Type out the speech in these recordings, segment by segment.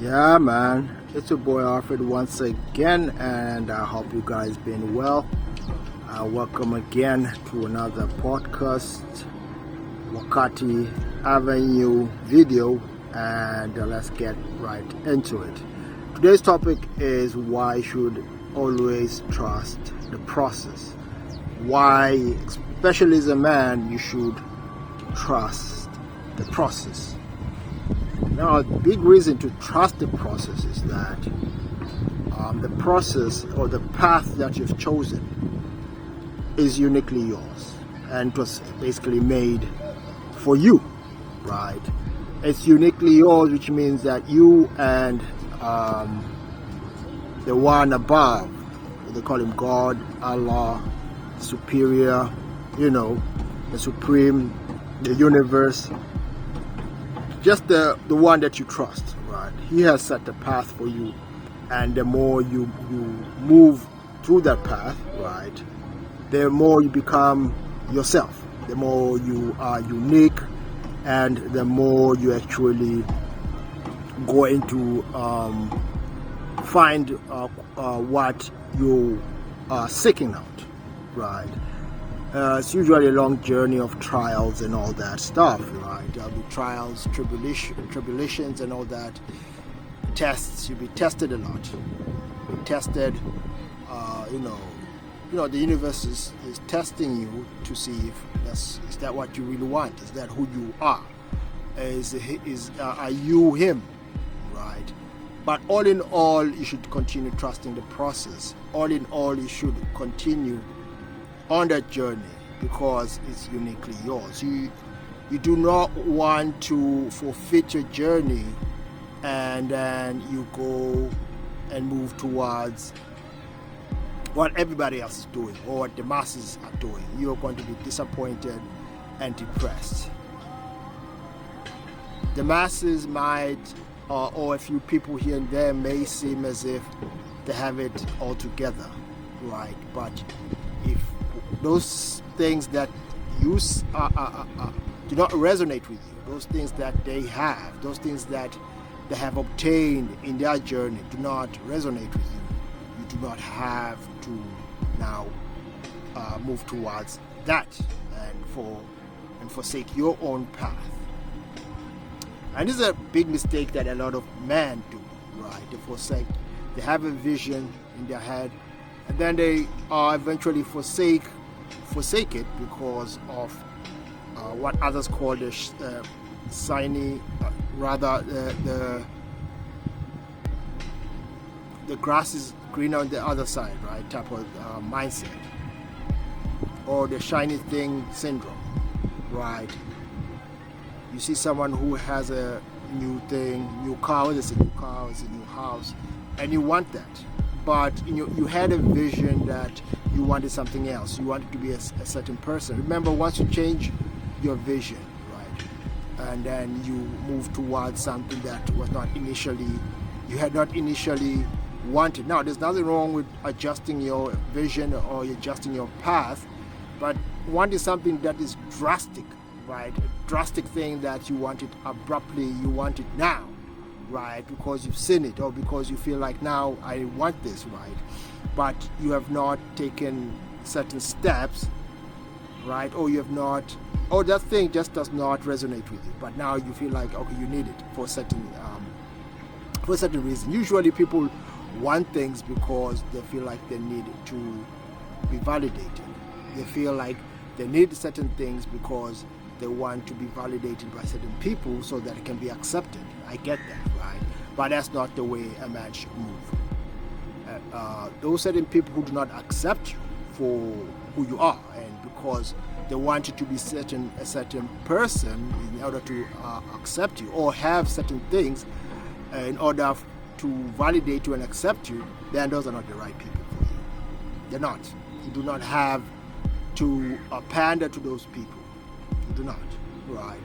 Yeah, man. It's your boy Alfred once again, and I hope you guys been well. Welcome again to another podcast, Wakati Avenue video, and let's get right into it. Today's topic is why should always trust the process. Why, especially as a man, you should trust the process. Now, the big reason to trust the process is that the process or the path that you've chosen is uniquely yours, and it was basically made for you, right? It's uniquely yours, which means that you and the one above, they call him God, Allah, superior, the supreme, the universe, just the one that you trust, right? He has set a path for you, and the more you move through that path, right, the more you become yourself, the more you are unique, and the more you actually go into find what you are seeking out, right? It's usually a long journey of trials and all that stuff, right? There'll be trials, tribulations and all that. Tests, you'll be tested a lot. You'll be tested, the universe is testing you to see if is that what you really want? Is that who you are? Are you him, right? But all in all, you should continue trusting the process. All in all, you should continue on that journey because it's uniquely yours. You do not want to forfeit your journey and then you go and move towards what everybody else is doing or what the masses are doing. You're going to be disappointed and depressed. The masses might, or a few people here and there may seem as if they have it all together, right? But if those things that you do not resonate with you, those things that they have, those things that they have obtained in their journey do not resonate with you, you do not have to now move towards that and forsake your own path. And this is a big mistake that a lot of men do, right? They have a vision in their head, and then they eventually forsake it because of what others call the the grass is greener on the other side, right? Type of mindset, or the shiny thing syndrome, right? You see someone who has a new thing, new car, it's a new car, it's a new house, and you want that. But you had a vision that you wanted something else. You wanted to be a certain person. Remember, once you change your vision, right, and then you move towards something that was not initially, you had not initially wanted. Now, there's nothing wrong with adjusting your vision or adjusting your path, but wanting something that is drastic, right? A drastic thing that you want it abruptly, you want it now, right? Because you've seen it, or because you feel like now I want this, right? But you have not taken certain steps, right? Or you have not, or that thing just does not resonate with you. But now you feel like, okay, you need it for a certain reason. Usually people want things because they feel like they need to be validated. They feel like they need certain things because they want to be validated by certain people so that it can be accepted. I get that, right? But that's not the way a man should move. Those certain people who do not accept you for who you are, and because they want you to be a certain person in order to accept you, or have certain things in order to validate you and accept you, then those are not the right people for you. They're not. You do not have to pander to those people. You do not, right?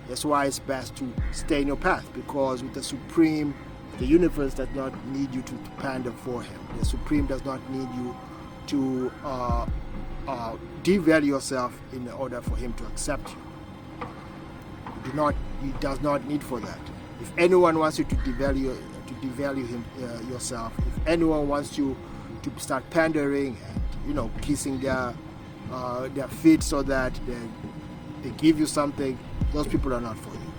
That's why it's best to stay in your path, because with the Supreme, the universe does not need you to pander for him. The Supreme does not need you to devalue yourself in order for him to accept you. He does not need for that. If anyone wants you to devalue devalue yourself. If anyone wants you to start pandering and kissing their feet so that they give you something, those people are not for you.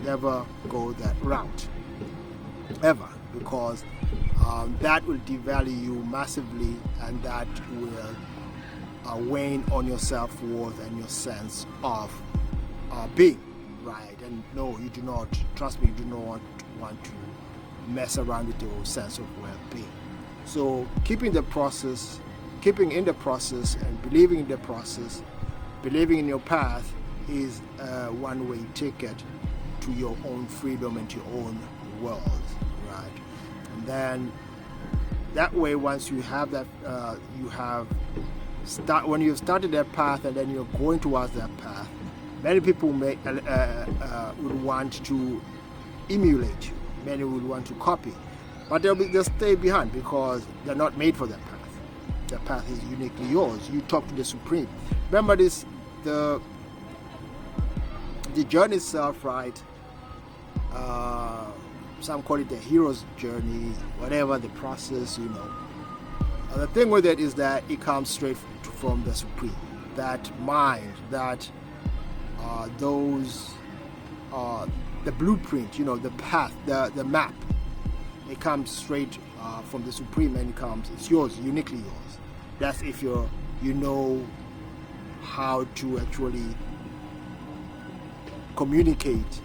Never go that route, ever, because that will devalue you massively, and that will wane on your self-worth and your sense of being, right? And no, you do not, trust me, you do not want to mess around with your sense of well-being. So keeping in the process and believing in the process, believing in your path is a one-way ticket to your own freedom and to your own world, right? And then that way, once you have that, when you've started that path and then you're going towards that path, many people would want to emulate you. Many would want to copy, but they'll stay behind because they're not made for that path. The path is uniquely yours. You talk to the Supreme. Remember this, the journey itself, right? Some call it the hero's journey, whatever the process, The thing with it is that it comes straight from the Supreme. That mind, that the blueprint, the path, the map, it comes straight from the Supreme, and it's yours, uniquely yours. That's if you know how to actually communicate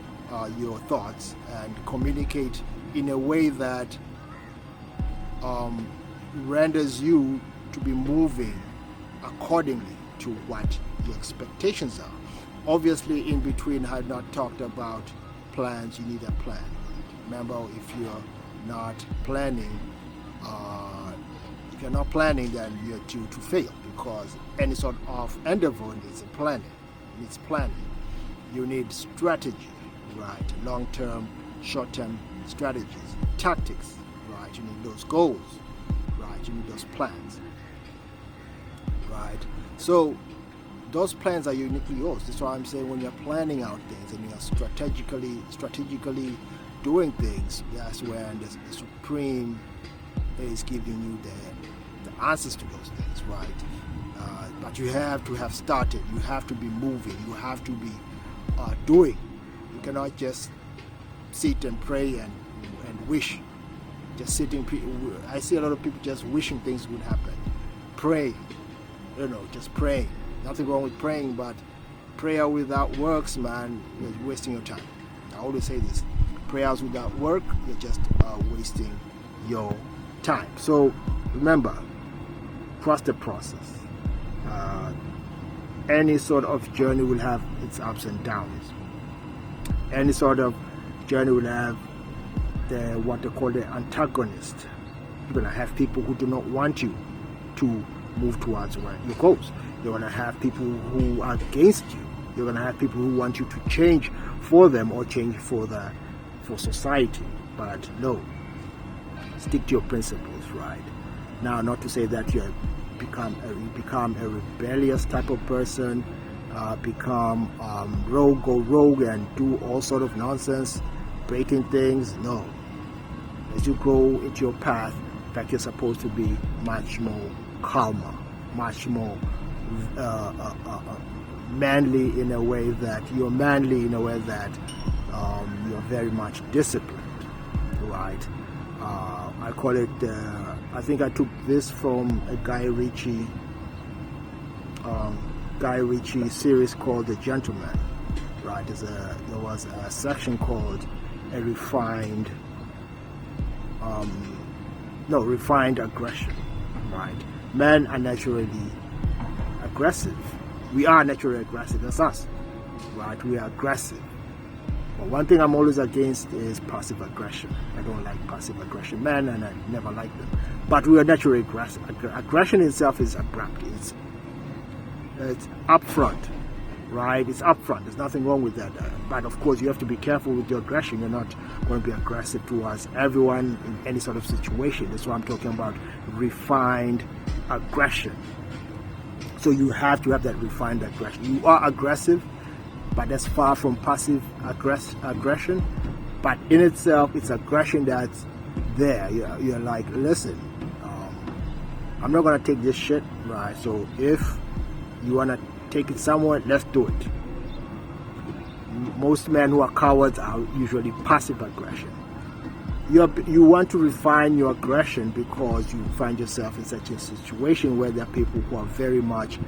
your thoughts and communicate in a way that renders you to be moving accordingly to what your expectations are. Obviously, in between, I had not talked about plans. You need a plan. Remember, if you're not planning, then you're due to fail, because any sort of endeavor needs planning. You need strategy, right? Long-term, short-term strategies, tactics, right? You need those goals, right? You need those plans, right? So those plans are uniquely yours. That's why I'm saying, when you're planning out things and you're strategically doing things, that's when the Supreme is giving you the answers to those things, right? But you have to have started. You have to be moving. You have to be doing. You cannot just sit and pray and wish. Just sitting. I see a lot of people just wishing things would happen. Pray, just pray. Nothing wrong with praying, but prayer without works, man, you're wasting your time. I always say this: prayers without work, you're just wasting your time. So remember, trust the process. Any sort of journey will have its ups and downs. Any sort of journey will have what they call the antagonist. You're going to have people who do not want you to move towards your goals. You're going to have people who are against you. You're going to have people who want you to change for them or change for society. But no, stick to your principles, right? Now, not to say that you become a rebellious type of person, go rogue and do all sort of nonsense, breaking things. No. As you grow into your path, in fact, you're supposed to be much more calmer, much more manly in a way that you're very much disciplined, right? I call it, I think I took this from a Guy Ritchie series called The Gentleman, right? There was a section called refined aggression, right? Men are naturally aggressive. We are naturally aggressive. That's us, right? We are aggressive. But one thing I'm always against is passive aggression. I don't like passive aggression men, and I never like them. But we are naturally aggressive. Aggression itself is abrupt. It's upfront, right? It's upfront. There's nothing wrong with that. But of course, you have to be careful with your aggression. You're not going to be aggressive towards everyone in any sort of situation. That's why I'm talking about refined aggression. So you have to have that refined aggression. You are aggressive, but that's far from passive aggression. But in itself, it's aggression that's there. You're like, listen, I'm not gonna take this shit, right? So if you wanna take it somewhere, let's do it. Most men who are cowards are usually passive aggression. You want to refine your aggression because you find yourself in such a situation where there are people who are very much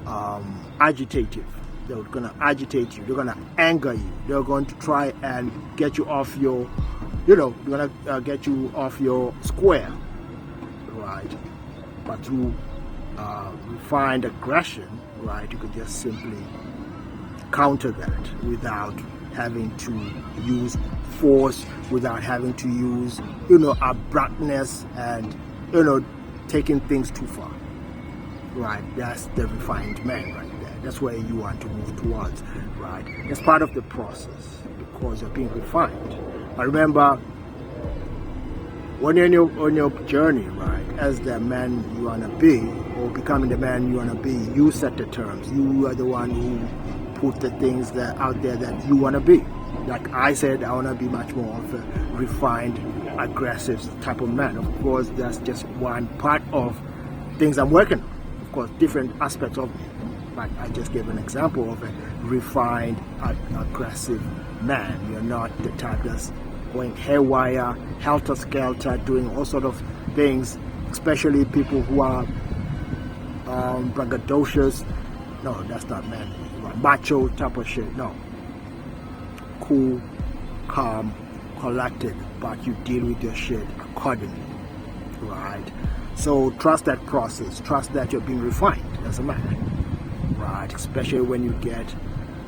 agitative. They're going to agitate you. They're going to anger you. They're going to try and get you off your, they're going to get you off your square, right? But through refined aggression, right, you could just simply counter that without having to use force, without having to use, abruptness and, taking things too far, right? That's the refined man right there. That's where you want to move towards, right? That's part of the process because you're being refined. But remember, when you're on your journey, right, as the man you want to be, or becoming the man you want to be, you set the terms. You are the one who put the things that out there that you want to be. Like I said, I want to be much more of a refined, aggressive type of man. Of course, that's just one part of things I'm working on. Of course, different aspects of me. But I just gave an example of a refined, aggressive man. You're not the type that's going haywire, helter-skelter, doing all sort of things, especially people who are braggadocious. No, that's not manly. Macho type of shit. No. Cool, calm, collected, but you deal with your shit accordingly, right? So trust that process. Trust that you're being refined as a man, right? Especially when you get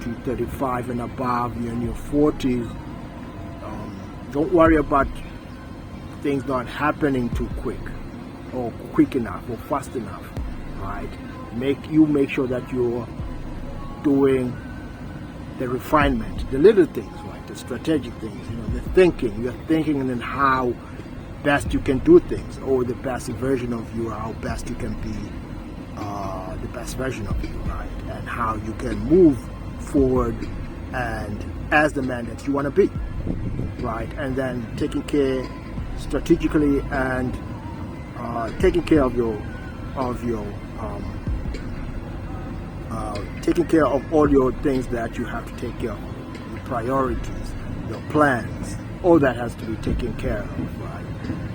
to 35 and above, you're in your 40s. Don't worry about things not happening too quick or quick enough or fast enough, right? Make sure that you're doing the refinement, the little things, right? The strategic things, the thinking. You're thinking and then how best you can do things, or the best version of you, or how best you can be the best version of you, right? And how you can move forward and as the man that you want to be, right? And then taking care strategically and taking care of your taking care of all your things that you have to take care of, your priorities, your plans, all that has to be taken care of, right?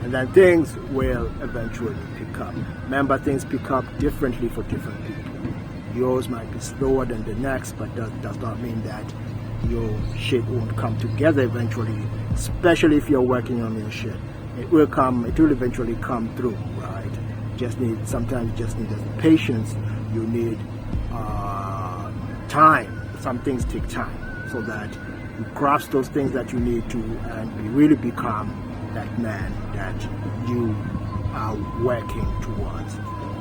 And then things will eventually pick up. Remember, things pick up differently for different people. Yours might be slower than the next, but that does not mean that your shit won't come together eventually, especially if you're working on your shit. It will eventually come through, right? Sometimes you just need patience. You need time. Some things take time, so that you grasp those things that you need to, and you really become that man that you are working towards.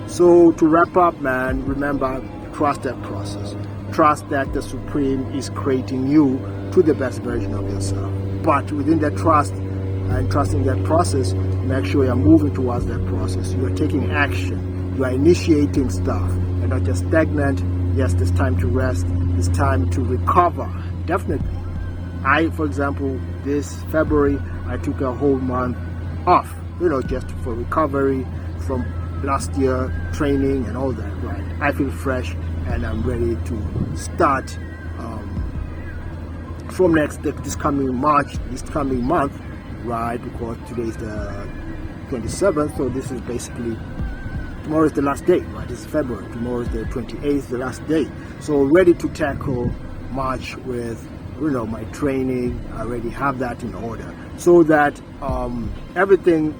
So to wrap up, man, remember, trust that process. Trust that the Supreme is creating you to the best version of yourself. But within that trust and trusting that process, make sure you're moving towards that process. You are taking action. You are initiating stuff. You're not just stagnant. Yes, it's time to rest. It's time to recover. Definitely. For example, this February, I took a whole month off, just for recovery from last year training and all that, right? I feel fresh and I'm ready to start from this coming month, right? Because today is the 27th, so this is basically, tomorrow is the last day, right? This is February. Tomorrow is the 28th, the last day. So ready to tackle March with, my training. I already have that in order, so that everything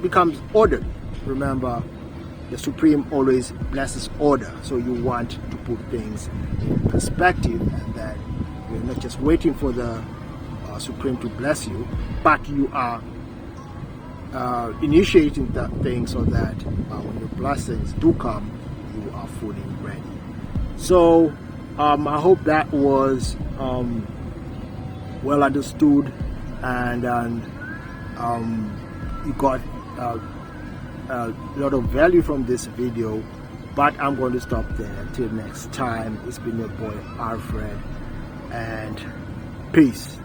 becomes ordered. Remember, the Supreme always blesses order. So you want to put things in perspective, and that you're not just waiting for the Supreme to bless you, but you are initiating that thing so that when your blessings do come, you are fully ready. So I hope that was well understood, and you got a lot of value from this video. But I'm going to stop there. Till next time, it's been your boy Alfred, and peace.